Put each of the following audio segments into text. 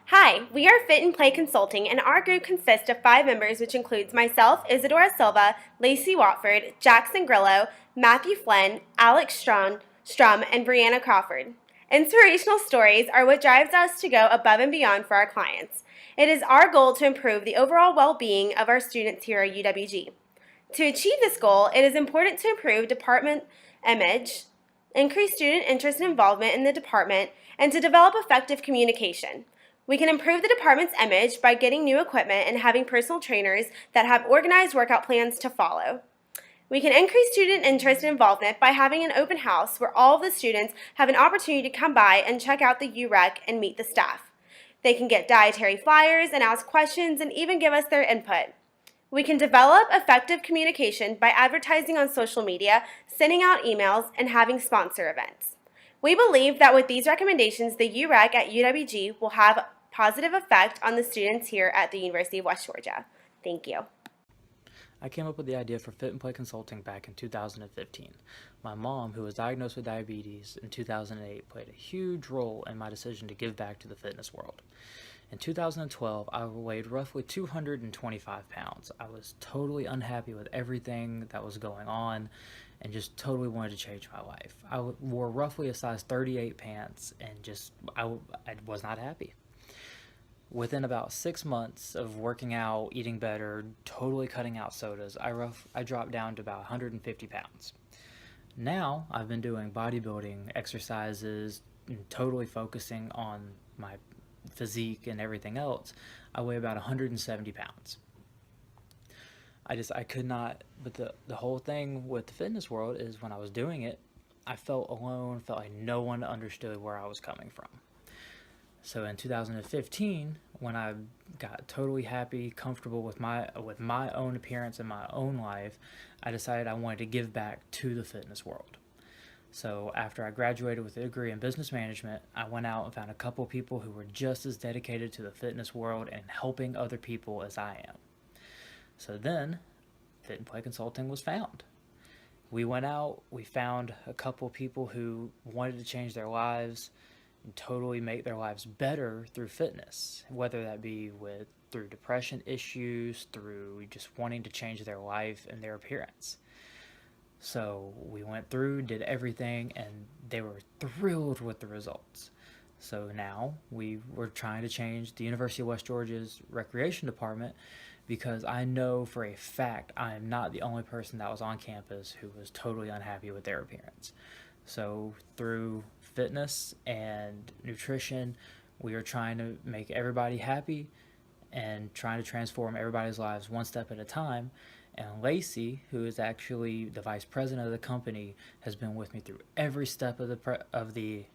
Hi, we are Fit and Play Consulting, and our group consists of 5 members, which includes myself, Isadora Silva, Lacey Watford, Jackson Grillo, Matthew Flynn, Alex Strum, and Brianna Crawford. Inspirational stories are what drives us to go above and beyond for our clients. It is our goal to improve the overall well-being of our students here at UWG. To achieve this goal, it is important to improve department image, increase student interest and involvement in the department, and to develop effective communication. We can improve the department's image by getting new equipment and having personal trainers that have organized workout plans to follow. We can increase student interest and involvement by having an open house where all of the students have an opportunity to come by and check out the UREC and meet the staff. They can get dietary flyers and ask questions and even give us their input. We can develop effective communication by advertising on social media, sending out emails, and having sponsor events. We believe that with these recommendations, the UREC at UWG will have a positive effect on the students here at the University of West Georgia. Thank you. I came up with the idea for Fit and Play Consulting back in 2015. My mom, who was diagnosed with diabetes in 2008, played a huge role in my decision to give back to the fitness world. In 2012, I weighed roughly 225 pounds. I was totally unhappy with everything that was going on and just totally wanted to change my life. I wore roughly a size 38 pants and I was not happy. Within about 6 months of working out, eating better, totally cutting out sodas, I dropped down to about 150 pounds. Now, I've been doing bodybuilding exercises and totally focusing on my physique and everything else. I weigh about 170 pounds. I could not, but the whole thing with the fitness world is when I was doing it, I felt alone, felt like no one understood where I was coming from. So in 2015, when I got totally happy, comfortable with my own appearance and my own life, I decided I wanted to give back to the fitness world. So after I graduated with a degree in business management, I went out and found a couple people who were just as dedicated to the fitness world and helping other people as I am. So then, Fit and Play Consulting was found. We went out, we found a couple people who wanted to change their lives and totally make their lives better through fitness, whether that be through depression issues, through just wanting to change their life and their appearance. So we went through, did everything, and they were thrilled with the results. So now we were trying to change the University of West Georgia's recreation department because I know for a fact I am not the only person that was on campus who was totally unhappy with their appearance. So through fitness and nutrition, we are trying to make everybody happy and trying to transform everybody's lives one step at a time. And Lacey, who is actually the vice president of the company, has been with me through every step of the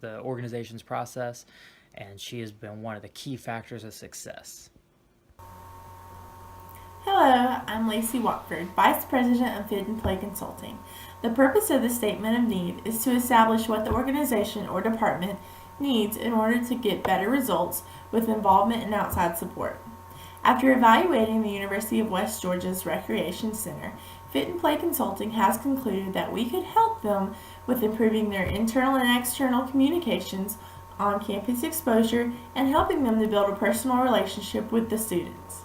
organization's process, and she has been one of the key factors of success. Hello, I'm Lacey Watford, Vice President of Fit and Play Consulting. The purpose of the Statement of Need is to establish what the organization or department needs in order to get better results with involvement and outside support. After evaluating the University of West Georgia's Recreation Center, Fit and Play Consulting has concluded that we could help them with improving their internal and external communications, on-campus exposure, and helping them to build a personal relationship with the students.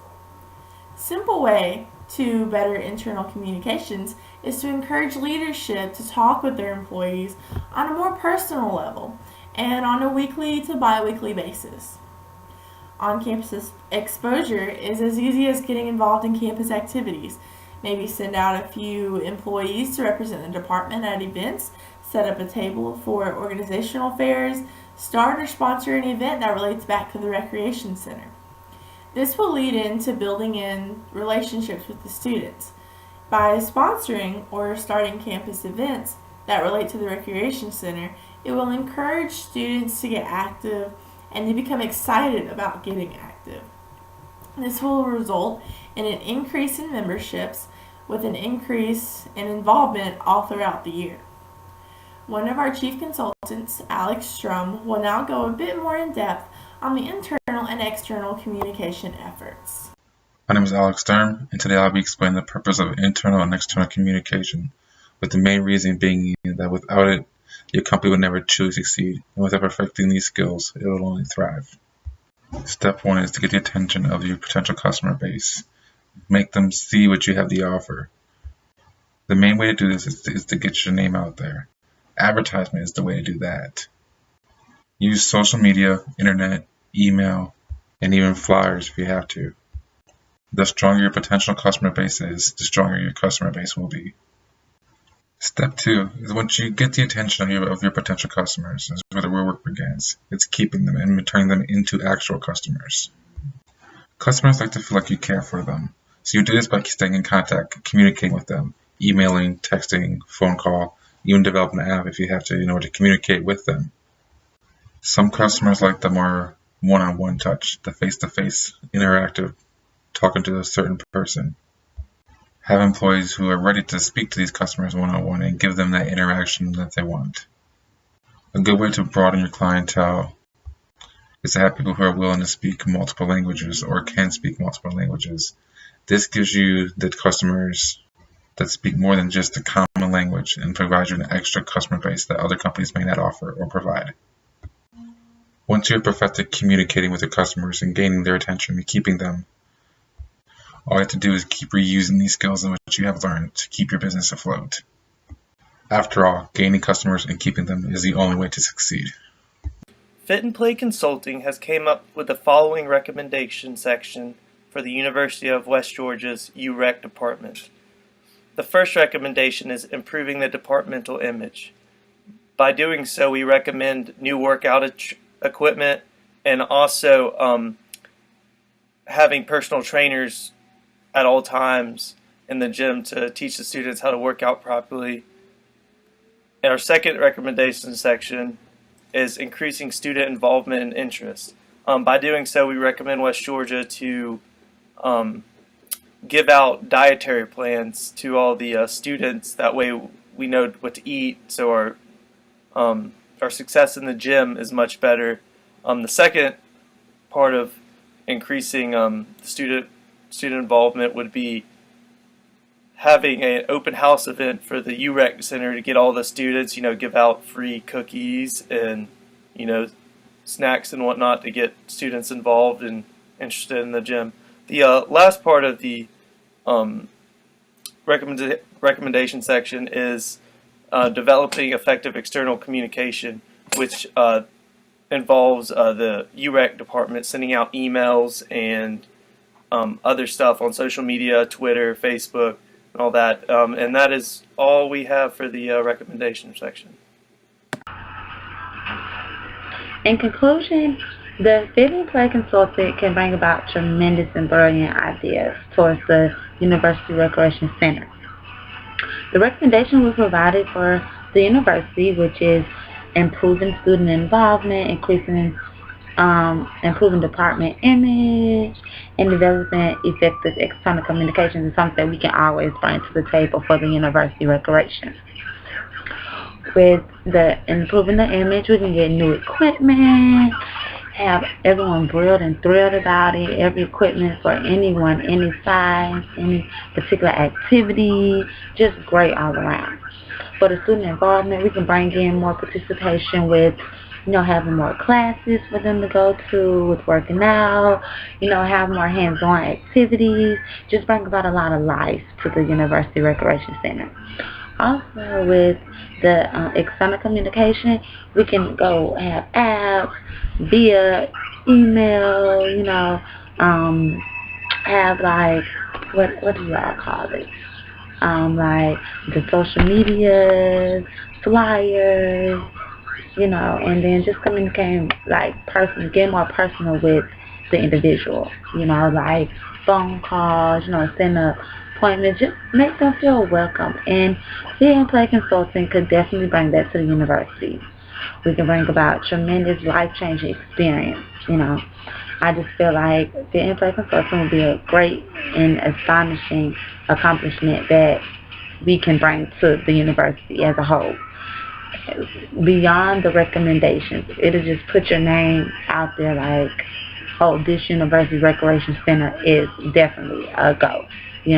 Simple way to better internal communications is to encourage leadership to talk with their employees on a more personal level and on a weekly to bi-weekly basis. On-campus exposure is as easy as getting involved in campus activities. Maybe send out a few employees to represent the department at events, set up a table for organizational fairs, start or sponsor an event that relates back to the recreation center. This will lead into building in relationships with the students. By sponsoring or starting campus events that relate to the recreation center, it will encourage students to get active and to become excited about getting active. This will result in an increase in memberships with an increase in involvement all throughout the year. One of our chief consultants, Alex Strum, will now go a bit more in depth on the internal and external communication efforts. My name is Alex Sturm, and today I'll be explaining the purpose of internal and external communication, with the main reason being that without it, your company will never truly succeed, and without perfecting these skills, it will only thrive. Step 1 is to get the attention of your potential customer base. Make them see what you have to offer. The main way to do this is to get your name out there. Advertisement is the way to do that. Use social media, internet, email, and even flyers if you have to. The stronger your potential customer base is, the stronger your customer base will be. Step 2 is once you get the attention of your potential customers, is where the real work begins. It's keeping them and turning them into actual customers. Customers like to feel like you care for them, so you do this by staying in contact, communicating with them, emailing, texting, phone call, even developing an app if you have to in order to communicate with them. Some customers like the more one-on-one touch, the face-to-face, interactive, talking to a certain person. Have employees who are ready to speak to these customers one-on-one and give them that interaction that they want. A good way to broaden your clientele is to have people who are willing to speak multiple languages or can speak multiple languages. This gives you the customers that speak more than just the common language and provides you an extra customer base that other companies may not offer or provide. Once you have perfected communicating with your customers and gaining their attention and keeping them, all you have to do is keep reusing these skills in which you have learned to keep your business afloat. After all, gaining customers and keeping them is the only way to succeed. Fit and Play Consulting has came up with the following recommendation section for the University of West Georgia's UREC department. The first recommendation is improving the departmental image. By doing so, we recommend new workout equipment and also having personal trainers at all times in the gym to teach the students how to work out properly. And our second recommendation section is increasing student involvement and interest. By doing so, we recommend West Georgia to give out dietary plans to all the students. That way we know what to eat, so our success in the gym is much better. The second part of increasing student involvement would be having an open house event for the UREC Center to get all the students, give out free cookies and, snacks and whatnot to get students involved and interested in the gym. The last part of the recommendation section is developing effective external communication, which involves the UREC department sending out emails and other stuff on social media, Twitter, Facebook, and all that. And that is all we have for the recommendation section. In conclusion, the Fit and Play Consultant can bring about tremendous and brilliant ideas towards the University Recreation Center. The recommendation was provided for the university, which is improving student involvement, improving department image, and developing effective external communications is something that we can always bring to the table for the university recreation. With the improving the image, we can get new equipment, have everyone thrilled and thrilled about it, every equipment for anyone, any size, any particular activity, just great all around. For the student involvement, we can bring in more participation with having more classes for them to go to, with working out, have more hands-on activities, just bring about a lot of life to the University Recreation Center. Also, with the external communication, we can go have apps via email, have like, what do y'all call it? Like the social media, flyers, and then just communicating getting more personal with the individual, like phone calls, setting up appointments, just make them feel welcome. And Fit and Play Consulting could definitely bring that to the university. We can bring about tremendous life-changing experience, I just feel like Fit and Play Consulting would be a great and astonishing accomplishment that we can bring to the university as a whole. Beyond the recommendations, it'll just put your name out there like, oh, this University Recreation Center is definitely a go. We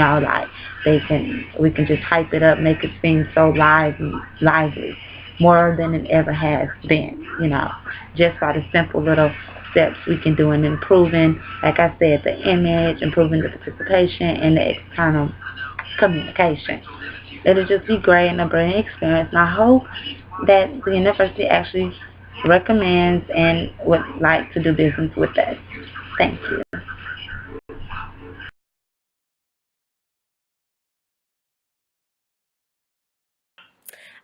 can just hype it up, make it seem so lively, more than it ever has been, just by the simple little steps we can do in improving, like I said, the image, improving the participation, and the external communication. It'll just be great and a brilliant experience. And I hope that the university actually recommends and would like to do business with us. Thank you.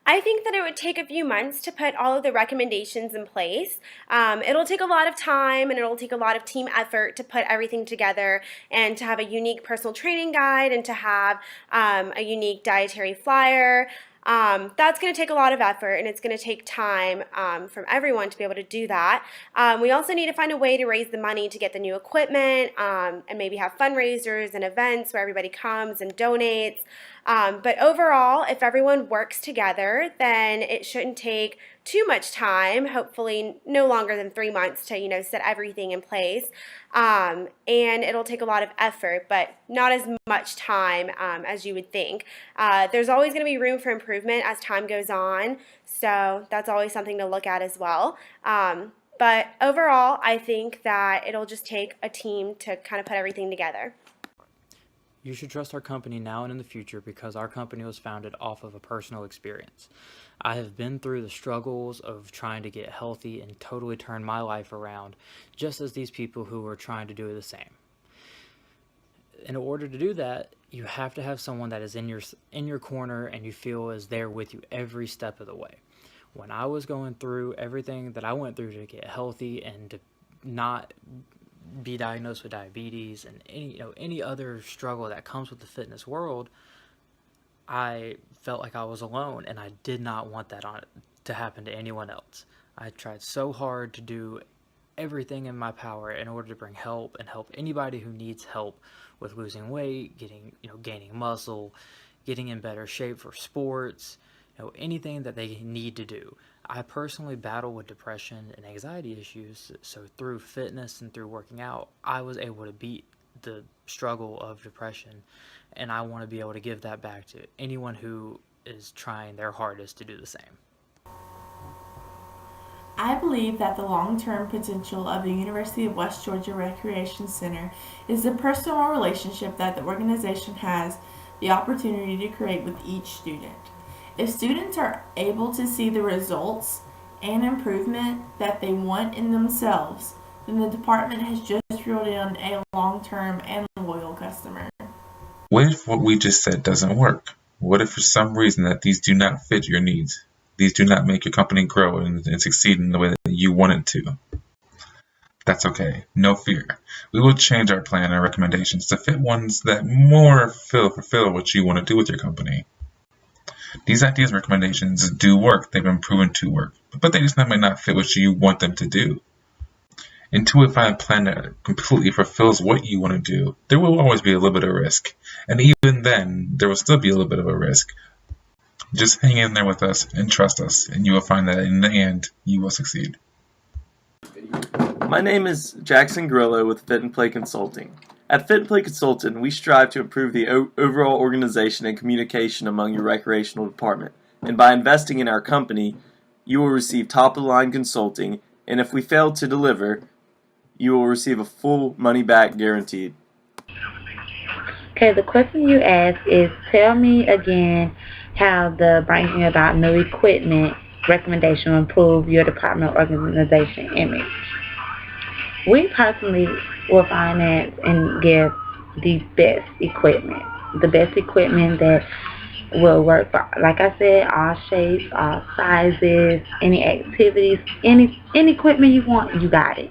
I think that it would take a few months to put all of the recommendations in place. It'll take a lot of time and it'll take a lot of team effort to put everything together and to have a unique personal training guide and to have a unique dietary flyer. That's going to take a lot of effort and it's going to take time from everyone to be able to do that. We also need to find a way to raise the money to get the new equipment and maybe have fundraisers and events where everybody comes and donates. But overall, if everyone works together, then it shouldn't take too much time, hopefully no longer than 3 months to, set everything in place. And it'll take a lot of effort, but not as much time as you would think. There's always going to be room for improvement as time goes on, so that's always something to look at as well. But overall, I think that it'll just take a team to kind of put everything together. You should trust our company now and in the future because our company was founded off of a personal experience. I have been through the struggles of trying to get healthy and totally turn my life around, just as these people who are trying to do the same. In order to do that, you have to have someone that is in your corner and you feel is there with you every step of the way. When I was going through everything that I went through to get healthy and to not be diagnosed with diabetes and any other struggle that comes with the fitness world, I felt like I was alone and I did not want that to happen to anyone else. I tried so hard to do everything in my power in order to bring help and help anybody who needs help with losing weight, gaining muscle, getting in better shape for sports, anything that they need to do. I personally battle with depression and anxiety issues, so through fitness and through working out, I was able to beat the struggle of depression, and I want to be able to give that back to anyone who is trying their hardest to do the same. I believe that the long-term potential of the University of West Georgia Recreation Center is the personal relationship that the organization has the opportunity to create with each student. If students are able to see the results and improvement that they want in themselves, then the department has just reeled in a long-term and loyal customer. What if what we just said doesn't work? What if for some reason that these do not fit your needs? These do not make your company grow and succeed in the way that you want it to? That's okay. No fear. We will change our plan and recommendations to fit ones that more fulfill what you want to do with your company. These ideas and recommendations do work. They've been proven to work, but they just might not fit what you want them to do. Until we find a plan that completely fulfills what you want to do, there will always be a little bit of risk. And even then, there will still be a little bit of a risk. Just hang in there with us and trust us, and you will find that in the end, you will succeed. My name is Jackson Grillo with Fit and Play Consulting. At Fit and Play Consulting, we strive to improve the overall organization and communication among your recreational department. And by investing in our company, you will receive top-of-the-line consulting, and if we fail to deliver, you will receive a full money-back guaranteed. Okay, the question you asked is, tell me again how the bringing about new equipment recommendation will improve your department organization image. We personally will finance and give the best equipment that will work for, like I said, all shapes, all sizes, any activities, any equipment you want, you got it.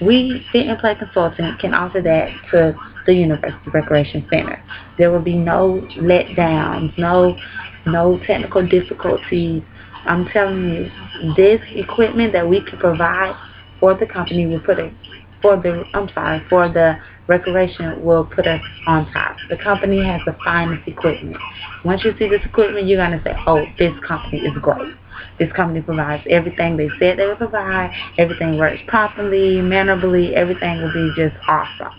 We, Fit and Play Consulting, can offer that to the University Recreation Center. There will be no letdowns, no technical difficulties. I'm telling you, this equipment that we can provide for the company will for the recreation will put us on top. The company has the finest equipment. Once you see this equipment, you're going to say, oh, this company is great. This company provides everything they said they would provide. Everything works properly, mannerably. Everything will be just awesome.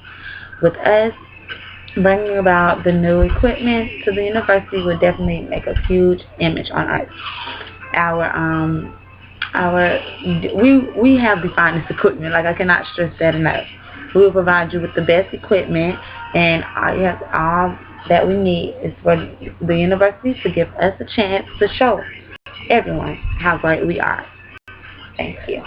With us bringing about the new equipment to the university will definitely make a huge image on us. we have the finest equipment. Like, I cannot stress that enough. We will provide you with the best equipment, and all that we need is for the university to give us a chance to show everyone how great we are. Thank you.